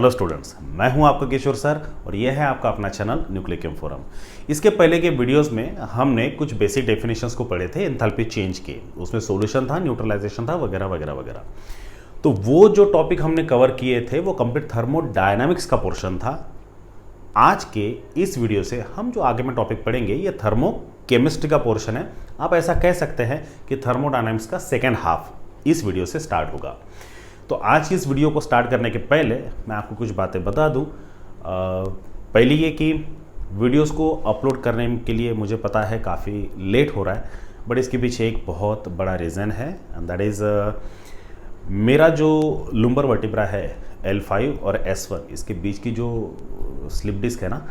Hello students, मैं हूं आपका किशोर सर और यह है आपका अपना चैनल न्यूक्लियर केम फोरम। इसके पहले के वीडियोस में हमने कुछ बेसिक डेफिनेशंस को पढ़े थे एंथैल्पी चेंज के। उसमें सॉल्यूशन था, न्यूट्रलाइजेशन था, वगैरह वगैरह वगैरह। तो वो जो टॉपिक हमने कवर किए थे वो कंप्लीट थर्मोडायनामिक्स का पोर्शन था। आज के इस वीडियो से हम जो आगे में टॉपिक पढ़ेंगे ये थर्मो केमिस्ट्री का पोर्शन है। आप ऐसा कह सकते हैं कि थर्मोडायनामिक्स का सेकेंड हाफ इस वीडियो से स्टार्ट होगा। तो आज की इस वीडियो को स्टार्ट करने के पहले मैं आपको कुछ बातें बता दूं। पहली ये कि वीडियोस को अपलोड करने के लिए मुझे पता है काफ़ी लेट हो रहा है, बट इसके पीछे एक बहुत बड़ा रीज़न है एंड दैट इज़ मेरा जो लुम्बर वर्टिब्रा है L5 और S1, इसके बीच की जो स्लिप डिस्क है ना,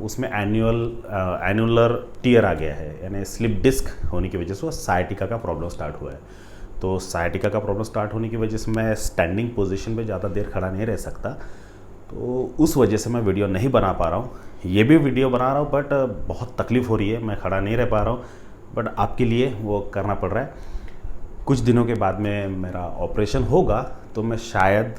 उसमें एन्युलर टीयर आ गया है, यानी स्लिप डिस्क होने की वजह से वो साइटिका का प्रॉब्लम स्टार्ट हुआ है। तो साइटिका का प्रॉब्लम स्टार्ट होने की वजह से मैं स्टैंडिंग पोजीशन पे ज़्यादा देर खड़ा नहीं रह सकता, तो उस वजह से मैं वीडियो नहीं बना पा रहा हूँ। ये भी वीडियो बना रहा हूँ बट बहुत तकलीफ़ हो रही है, मैं खड़ा नहीं रह पा रहा हूँ, बट आपके लिए वो करना पड़ रहा है। कुछ दिनों के बाद में मेरा ऑपरेशन होगा तो मैं शायद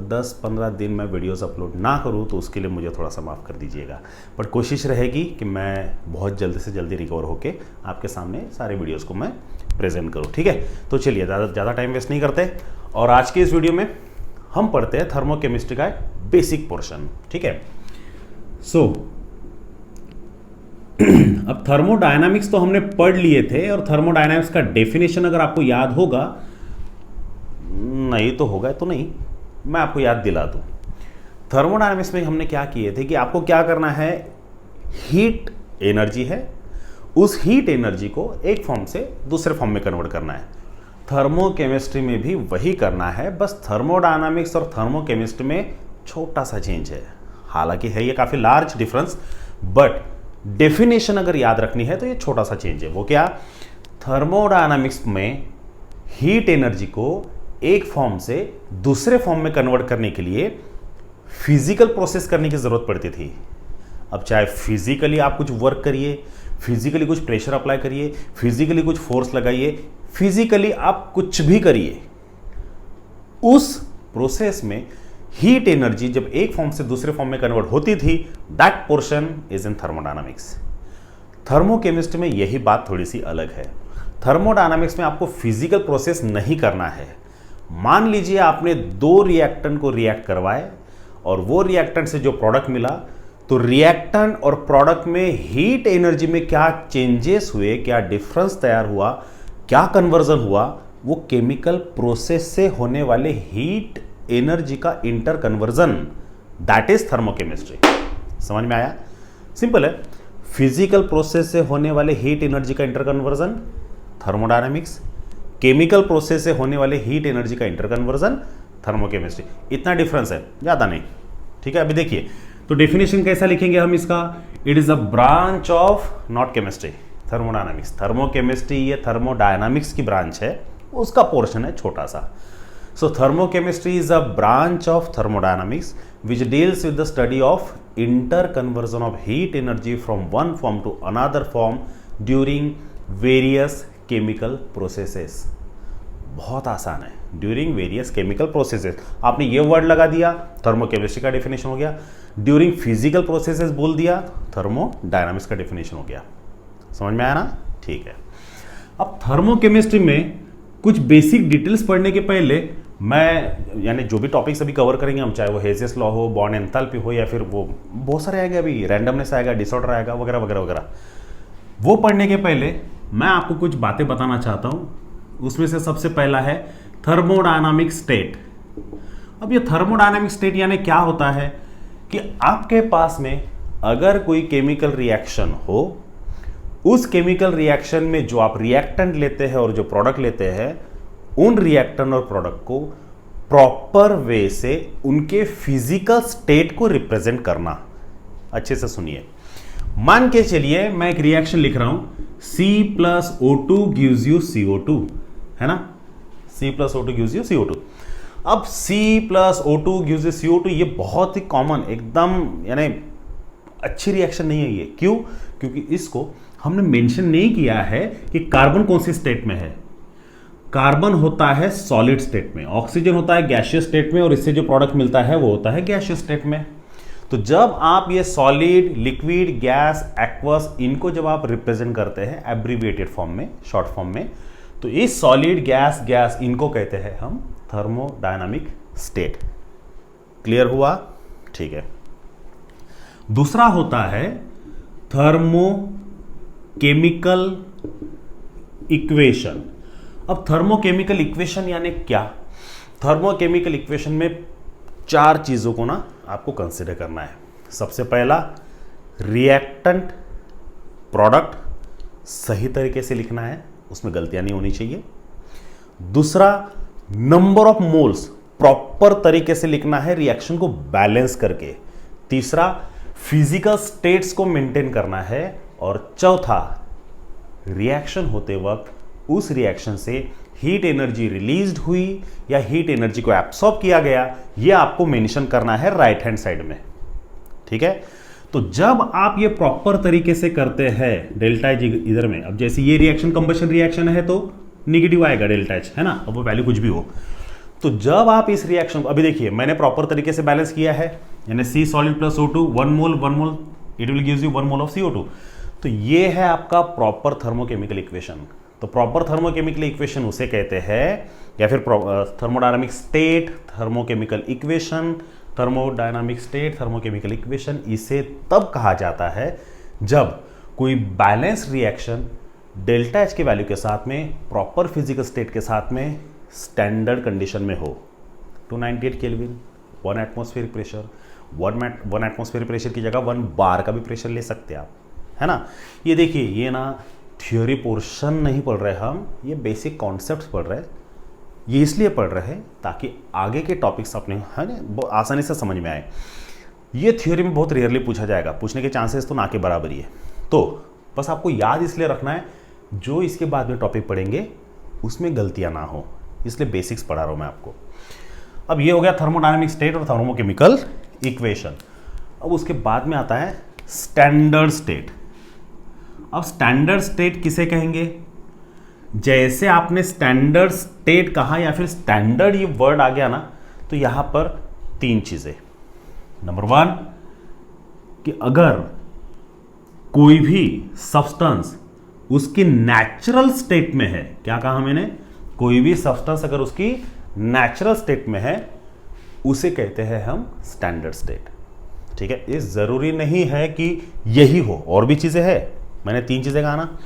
10-15 दिन में वीडियोस अपलोड ना करूं, तो उसके लिए मुझे थोड़ा सा माफ़ कर दीजिएगा। बट कोशिश रहेगी कि मैं बहुत जल्दी से जल्दी रिकवर होके आपके सामने सारे वीडियोस को मैं प्रेजेंट करूं, ठीक है। तो चलिए ज़्यादा टाइम वेस्ट नहीं करते और आज के इस वीडियो में हम पढ़ते हैं थर्मोकेमिस्ट्री का एक बेसिक पोर्शन, ठीक है। सो अब थर्मोडायनामिक्स तो हमने पढ़ लिए थे और थर्मोडायनामिक्स का डेफिनेशन अगर आपको याद होगा, नहीं तो होगा तो नहीं, मैं आपको याद दिला दूं। थर्मोडायनामिक्स में हमने क्या किए थे कि आपको क्या करना है, हीट एनर्जी है, उस हीट एनर्जी को एक फॉर्म से दूसरे फॉर्म में कन्वर्ट करना है। थर्मोकेमिस्ट्री में भी वही करना है, बस थर्मोडायनामिक्स और थर्मोकेमिस्ट्री में छोटा सा चेंज है। हालांकि है ये काफ़ी लार्ज डिफरेंस, बट डेफिनेशन अगर याद रखनी है तो ये छोटा सा चेंज है। वो क्या, थर्मोडायनामिक्स में हीट एनर्जी को एक फॉर्म से दूसरे फॉर्म में कन्वर्ट करने के लिए फिजिकल प्रोसेस करने की जरूरत पड़ती थी। अब चाहे फिजिकली आप कुछ वर्क करिए, फिजिकली कुछ प्रेशर अप्लाई करिए, फिजिकली कुछ फोर्स लगाइए, फिजिकली आप कुछ भी करिए, उस प्रोसेस में हीट एनर्जी जब एक फॉर्म से दूसरे फॉर्म में कन्वर्ट होती थी, that portion is in thermodynamics. Thermochemistry में यही बात थोड़ी सी अलग है। थर्मोडायनामिक्स में आपको फिजिकल प्रोसेस नहीं करना है। मान लीजिए आपने दो रिएक्टेंट को रिएक्ट करवाए और वो रिएक्टेंट से जो प्रोडक्ट मिला, तो रिएक्टेंट और प्रोडक्ट में हीट एनर्जी में क्या चेंजेस हुए, क्या डिफरेंस तैयार हुआ, क्या कन्वर्जन हुआ, वो केमिकल प्रोसेस से होने वाले हीट एनर्जी का inter conversion, that is thermochemistry. समझ में आया? सिंपल है। फिजिकल प्रोसेस से होने वाले हीट एनर्जी का inter conversion thermodynamics, chemical process से होने वाले हीट एनर्जी का इंटर कन्वर्जन थर्मोकेमिस्ट्री। इतना डिफरेंस है, ज़्यादा नहीं, ठीक है। अभी देखिए तो डेफिनेशन कैसा लिखेंगे हम इसका, it is a branch of not chemistry, thermodynamics. Thermochemistry ये थर्मोडायनामिक्स की ब्रांच है, उसका पोर्शन है छोटा सा। So thermochemistry is a branch of thermodynamics which deals with the study of interconversion of heat energy from one form to another form during various chemical processes। बहुत आसान है, ड्यूरिंग वेरियस केमिकल प्रोसेसेस। आपने ये word लगा दिया, thermochemistry का definition हो गया। ड्यूरिंग फिजिकल प्रोसेसेस बोल दिया, थर्मोडायनामिक्स का डेफिनेशन हो गया। समझ में आया ना? ठीक है। अब थर्मोकेमिस्ट्री में कुछ बेसिक डिटेल्स पढ़ने के पहले मैं, यानी जो भी टॉपिक्स अभी कवर करेंगे हम, चाहे वो हेजियस लॉ हो, बॉर्न एंथैल्पी हो, या फिर वो बहुत सारे आएंगे, अभी रैंडमनेस आएगा, डिसऑर्डर आएगा, वगैरह वगैरह वगैरह, वो पढ़ने के पहले मैं आपको कुछ बातें बताना चाहता हूं। उसमें से सबसे पहला है थर्मोडायनामिक स्टेट। अब ये थर्मोडायनामिक स्टेट यानी क्या होता है कि आपके पास में अगर कोई केमिकल रिएक्शन हो, उस केमिकल रिएक्शन में जो आप रिएक्टेंट लेते हैं और जो प्रोडक्ट लेते हैं, उन रिएक्टेंट और प्रोडक्ट को प्रॉपर वे से उनके फिजिकल स्टेट को रिप्रेजेंट करना। अच्छे से सुनिए। मान के चलिए मैं एक रिएक्शन लिख रहा हूं, C+O2 gives you CO2, है ना? C+O2 gives you CO2। अब C+O2 gives you CO2 ये बहुत ही कॉमन, एकदम यानी अच्छी रिएक्शन नहीं है ये। क्यों? क्योंकि इसको हमने मेंशन नहीं किया है कि कार्बन कौन सी स्टेट में है। कार्बन होता है सॉलिड स्टेट में, ऑक्सीजन होता है गैसियस स्टेट में, और इससे जो प्रोडक्ट मिलता है वो होता है गैसियस स्टेट में। तो जब आप ये सॉलिड, लिक्विड, गैस, एक्वस, इनको जब आप रिप्रेजेंट करते हैं एब्रीविएटेड फॉर्म में, शॉर्ट फॉर्म में, तो इस सॉलिड, गैस इनको कहते हैं हम थर्मोडायनामिक स्टेट। क्लियर हुआ? ठीक है। दूसरा होता है थर्मोकेमिकल इक्वेशन। अब थर्मोकेमिकल इक्वेशन यानी क्या? थर्मोकेमिकल इक्वेशन में 4 चीजों को ना आपको कंसिडर करना है। सबसे पहला, रिएक्टेंट प्रोडक्ट सही तरीके से लिखना है, उसमें गलतियां नहीं होनी चाहिए। दूसरा, नंबर ऑफ मोल्स प्रॉपर तरीके से लिखना है, रिएक्शन को बैलेंस करके। तीसरा, फिजिकल स्टेट्स को मेंटेन करना है। और चौथा, रिएक्शन होते वक्त उस रिएक्शन से हीट एनर्जी रिलीज्ड हुई या हीट एनर्जी को एब्सॉर्ब किया गया, यह आपको मेंशन करना है राइट हैंड साइड में। ठीक है? तो जब आप ये प्रॉपर तरीके से करते हैं, डेल्टा एच इधर में, अब जैसे ये रिएक्शन कंबशन रिएक्शन है तो निगेटिव आएगा डेल्टा एच, है ना, अब वो वैल्यू कुछ भी हो। तो जब आप इस रिएक्शन को, अभी देखिए मैंने प्रॉपर तरीके से बैलेंस किया है, यानी C solid plus O2 1 mole it will gives you 1 mole of CO2। तो ये है आपका प्रॉपर थर्मोकेमिकल इक्वेशन। तो प्रॉपर थर्मोकेमिकल इक्वेशन उसे कहते हैं, या फिर thermodynamic state, thermochemical equation, thermodynamic state, thermochemical equation, इसे तब कहा जाता है जब कोई बैलेंस रिएक्शन डेल्टा एच के वैल्यू के साथ में, प्रॉपर फिजिकल स्टेट के साथ में, स्टैंडर्ड कंडीशन में हो। 298 kelvin, 1 atmospheric pressure, 1 atmospheric pressure की जगह 1 बार का भी प्रेशर ले सकते हैं आप, है ना। ये देखिए, ये ना थ्योरी पोर्शन नहीं पढ़ रहे हम, ये बेसिक कॉन्सेप्ट्स पढ़ रहे हैं। ये इसलिए पढ़ रहे हैं ताकि आगे के टॉपिक्स अपने, है ना, आसानी से समझ में आए। ये थ्योरी में बहुत रेयरली पूछा जाएगा, पूछने के चांसेस तो ना के बराबर ही है। तो बस आपको याद इसलिए रखना है, जो इसके बाद में टॉपिक पढ़ेंगे उसमें गलतियां ना हो, इसलिए बेसिक्स पढ़ा रहा हूं मैं आपको। अब ये हो गया थर्मोडायनामिक स्टेट और थर्मोकेमिकल इक्वेशन। अब उसके बाद में आता है स्टैंडर्ड स्टेट। अब स्टैंडर्ड स्टेट किसे कहेंगे? जैसे आपने स्टैंडर्ड स्टेट कहा या फिर स्टैंडर्ड ये वर्ड आ गया ना, तो यहां पर 3 चीजें। नंबर 1 कि अगर कोई भी सब्सटेंस उसकी नेचुरल स्टेट में है, क्या कहा मैंने? कोई भी सब्सटेंस अगर उसकी नेचुरल स्टेट में है, उसे कहते हैं हम स्टैंडर्ड स्टेट। ठीक है? ये जरूरी नहीं है कि यही हो, और भी चीजें हैं। मैंने 3 चीजें कहा ना,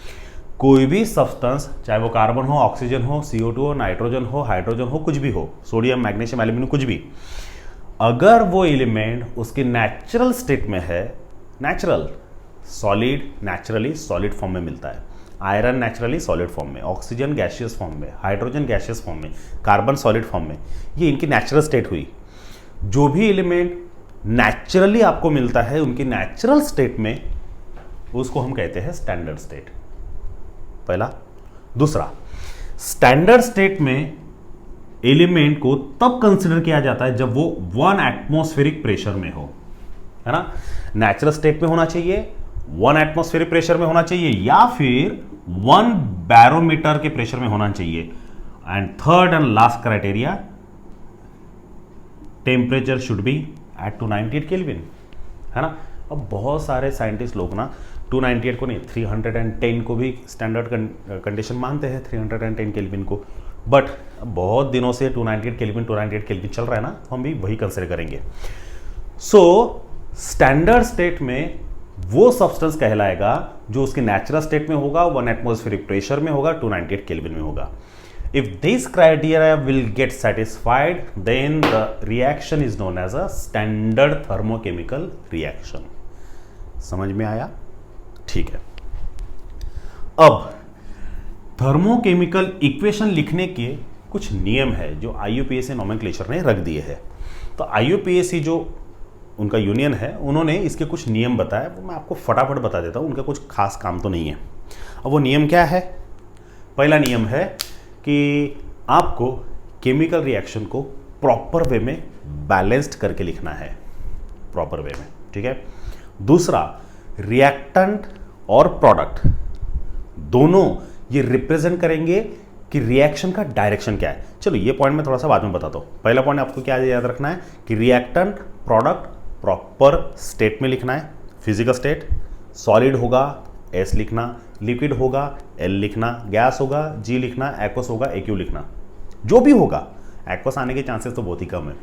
कोई भी सब्सटेंस, चाहे वो कार्बन हो, ऑक्सीजन हो, CO2 हो, नाइट्रोजन हो, हाइड्रोजन हो, कुछ भी हो, सोडियम, मैग्नीशियम, एल्यूमिनियम, कुछ भी, अगर वो एलिमेंट उसकी नेचुरल स्टेट में है, natural solid naturally solid form में मिलता है, आयरन नेचुरली सॉलिड फॉर्म में, ऑक्सीजन गैसियस फॉर्म में, हाइड्रोजन गैसियस फॉर्म में, कार्बन सॉलिड फॉर्म में, ये इनकी नेचुरल स्टेट हुई। जो भी एलिमेंट नेचुरली आपको मिलता है उनकी नेचुरल स्टेट में, उसको हम कहते हैं स्टैंडर्ड स्टेट। पहला। दूसरा, स्टैंडर्ड स्टेट में एलिमेंट को तब कंसीडर किया जाता है जब वो 1 एटमॉस्फेरिक प्रेशर में हो, है ना। नेचुरल स्टेट में होना चाहिए, 1 एटमॉस्फेरिक प्रेशर में होना चाहिए, या फिर 1 बैरोमीटर के प्रेशर में होना चाहिए। And third and last criteria, temperature should be at 298 kelvin, है ना। अब बहुत सारे साइंटिस्ट लोग ना 298 को नहीं, 310 को भी स्टैंडर्ड कंडीशन मानते हैं, 310 केल्विन को। बट बहुत दिनों से 298 केल्विन चल रहा है ना, हम भी वही कंसिडर करेंगे। सो स्टैंडर्ड स्टेट में वो सब्सटेंस कहलाएगा जो उसके नेचुरल स्टेट में होगा, 1 एटमॉस्फेरिक प्रेशर में होगा, 298 केल्विन में होगा। If this criteria will get satisfied, then the reaction is known as a standard thermochemical reaction. समझ में आया? ठीक है। अब थर्मोकेमिकल इक्वेशन लिखने के कुछ नियम है जो IUPAC नोमेनक्लेचर ने रख दिए हैं। तो IUPAC जो उनका यूनियन है, उन्होंने इसके कुछ नियम बताए, वो मैं आपको फटाफट बता देता हूं, उनका कुछ खास काम तो नहीं है। अब वो नियम क्या है? पहला नियम है कि आपको केमिकल रिएक्शन को प्रॉपर वे में बैलेंस्ड करके लिखना है, प्रॉपर वे में, ठीक है। दूसरा, रिएक्टेंट और प्रोडक्ट दोनों ये रिप्रेजेंट करेंगे कि रिएक्शन का डायरेक्शन क्या है। चलो ये पॉइंट मैं थोड़ा सा बाद में बताता हूँ। पहला पॉइंट आपको क्या याद रखना है कि रिएक्टेंट प्रोडक्ट प्रॉपर स्टेट में लिखना है। फिजिकल स्टेट, सॉलिड होगा S लिखना, लिक्विड होगा L लिखना, गैस होगा G लिखना, एक्वस होगा AQ लिखना। जो भी होगा, एक्वस आने के चांसेस तो बहुत ही कम है।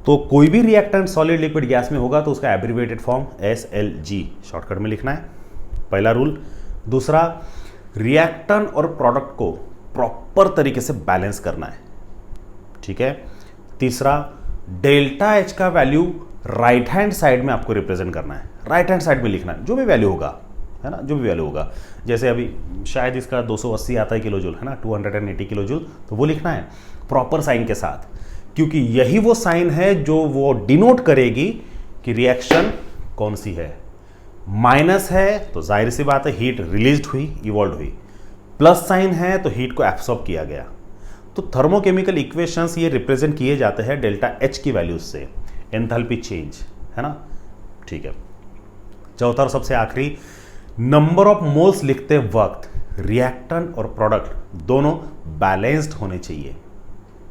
तो कोई भी रिएक्टेंट सॉलिड लिक्विड गैस में होगा तो उसका एब्रिविएटेड फॉर्म SLG शॉर्टकट में लिखना है, पहला रूल। दूसरा, रिएक्टेंट और प्रोडक्ट को प्रॉपर तरीके से बैलेंस करना है, ठीक है। तीसरा, डेल्टा H का वैल्यू राइट हैंड साइड में आपको रिप्रेजेंट करना है, राइट हैंड साइड में लिखना है, जो भी वैल्यू होगा, है ना, जो भी वैल्यू होगा। जैसे अभी शायद इसका 280 आता है किलो जूल, है ना, 280 किलो जूल, तो वो लिखना है प्रॉपर साइन के साथ, क्योंकि यही वो साइन है जो वो डिनोट करेगी कि रिएक्शन कौन सी है। माइनस है तो जाहिर सी बात है हीट रिलीज्ड हुई, इवॉल्व हुई। प्लस साइन है तो हीट को एब्सॉर्ब किया गया। तो थर्मोकेमिकल इक्वेशंस ये रिप्रेजेंट किए जाते हैं डेल्टा H की वैल्यूज से, एंथैल्पी चेंज, है ना, ठीक है। चौथा और सबसे आखिरी, नंबर ऑफ मोल्स लिखते वक्त रिएक्टेंट और प्रोडक्ट दोनों बैलेंस्ड होने चाहिए,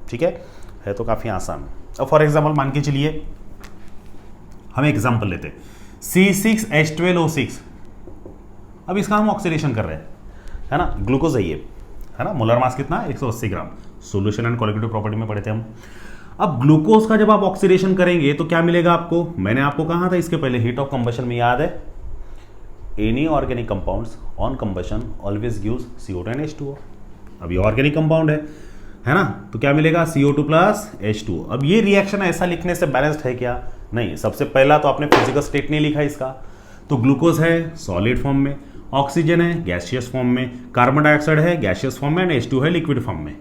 ठीक है तो काफी आसान। अब फॉर एग्जांपल मान के चलिए हम एग्जांपल लेते हैं C6H12O6। अब इसका हम ऑक्सीडेशन कर रहे हैं, है ना, ग्लूकोज है ये, है ना, मोलर मास कितना 180 ग्राम। सोल्यूशन एंड क्वालिटेटिव प्रॉपर्टी में पढ़े थे हम। अब ग्लूकोज का जब आप ऑक्सीडेशन करेंगे तो क्या मिलेगा आपको, मैंने आपको कहा था इसके पहले हीट ऑफ कंबशन में, याद है, any organic compounds on combustion always gives CO2 and H2O। अब ये ऑर्गेनिक कंपाउंड है ना, तो क्या मिलेगा CO2 प्लस H2O। अब ये रिएक्शन ऐसा लिखने से बैलेंस्ड है क्या, नहीं। सबसे पहला तो आपने फिजिकल स्टेट नहीं लिखा इसका, तो ग्लूकोज है सॉलिड फॉर्म में, ऑक्सीजन है गैसियस फॉर्म में, कार्बन डाइऑक्साइड है गैसियस फॉर्म में एंड H2 है लिक्विड फॉर्म में,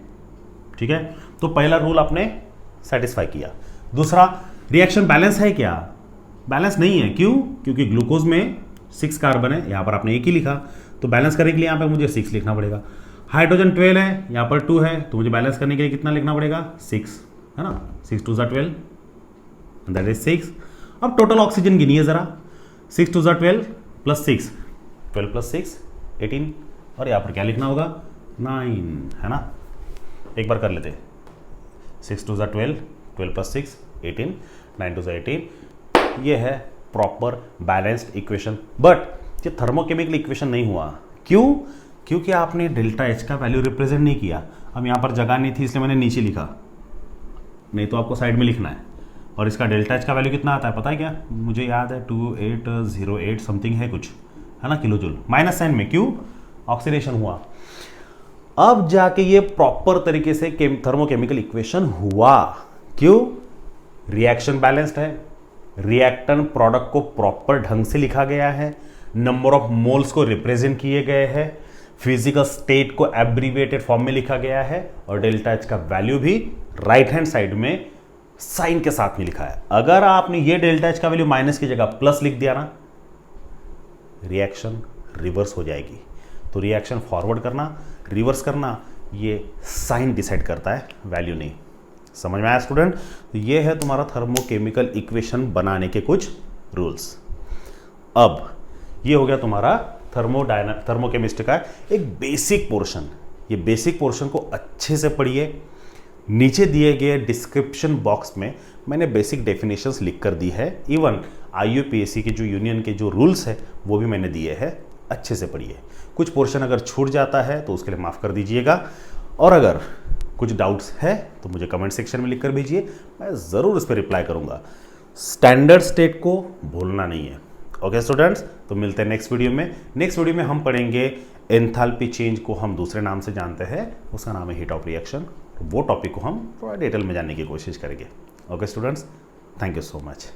ठीक है। तो पहला रूल आपने सेटिस्फाई किया। दूसरा, रिएक्शन बैलेंस है क्या, बैलेंस नहीं है, क्यों, क्योंकि ग्लूकोज में 6 कार्बन है, यहां पर आपने एक ही लिखा, तो बैलेंस करने के लिए यहां पर मुझे 6 लिखना पड़ेगा। हाइड्रोजन 12 है, यहां पर 2 है, तो मुझे बैलेंस करने के लिए कितना लिखना पड़ेगा 6, है ना, 6 2 12 दैट इज 6। अब टोटल ऑक्सीजन गिनिए जरा, 6 2 12 प्लस 6, 12 प्लस 6 18, और यहाँ पर क्या लिखना होगा 9, है ना। एक बार कर लेते हैं, 6 2 12, 12 प्लस 6 18, 9 2 18। ये है प्रॉपर बैलेंस्ड इक्वेशन। बट ये थर्मोकेमिकल इक्वेशन नहीं हुआ, क्यों, क्योंकि आपने डेल्टा H का वैल्यू रिप्रेजेंट नहीं किया। अब यहाँ पर जगह नहीं थी इसलिए मैंने नीचे लिखा, नहीं तो आपको साइड में लिखना है। और इसका डेल्टा H का वैल्यू कितना आता है पता है क्या, मुझे याद है 2808 समथिंग है कुछ, है ना, किलो जूल, माइनस साइन में, क्यों, ऑक्सीडेशन हुआ। अब जाके ये प्रॉपर तरीके से थर्मोकेमिकल इक्वेशन हुआ, क्यों, रिएक्शन बैलेंस्ड है, रिएक्टेंट प्रोडक्ट को प्रॉपर ढंग से लिखा गया है, नंबर ऑफ मोल्स को रिप्रेजेंट किए गए हैं, फिजिकल स्टेट को एब्रीविएटेड फॉर्म में लिखा गया है, और डेल्टा H का वैल्यू भी राइट हैंड साइड में साइन के साथ में लिखा है। अगर आपने ये डेल्टा H का वैल्यू माइनस की जगह प्लस लिख दिया ना, रिएक्शन रिवर्स हो जाएगी। तो रिएक्शन फॉरवर्ड करना, रिवर्स करना, ये साइन डिसाइड करता है, वैल्यू नहीं। समझ में आया स्टूडेंट? तो ये है तुम्हारा थर्मोकेमिकल इक्वेशन बनाने के कुछ रूल्स। अब ये हो गया तुम्हारा थर्मोकेमिस्ट्री का एक बेसिक पोर्शन। ये बेसिक पोर्शन को अच्छे से पढ़िए। नीचे दिए गए डिस्क्रिप्शन बॉक्स में मैंने बेसिक डेफिनेशंस लिख कर दी है। इवन IUPAC के जो यूनियन के जो रूल्स है वो भी मैंने दिए हैं, अच्छे से पढ़िए। कुछ पोर्शन अगर छूट जाता है तो उसके लिए माफ़ कर दीजिएगा, और अगर कुछ डाउट्स है तो मुझे कमेंट सेक्शन में लिख कर भेजिए, मैं ज़रूर उस पर रिप्लाई करूँगा। स्टैंडर्ड स्टेट को भूलना नहीं है। ओके स्टूडेंट्स, तो मिलते हैं नेक्स्ट वीडियो में। नेक्स्ट वीडियो में हम पढ़ेंगे एंथैल्पी चेंज को हम दूसरे नाम से जानते हैं, उसका नाम है हीट ऑफ रिएक्शन। वो टॉपिक को हम थोड़ा डिटेल में जानने की कोशिश करेंगे। Okay students, thank you so much.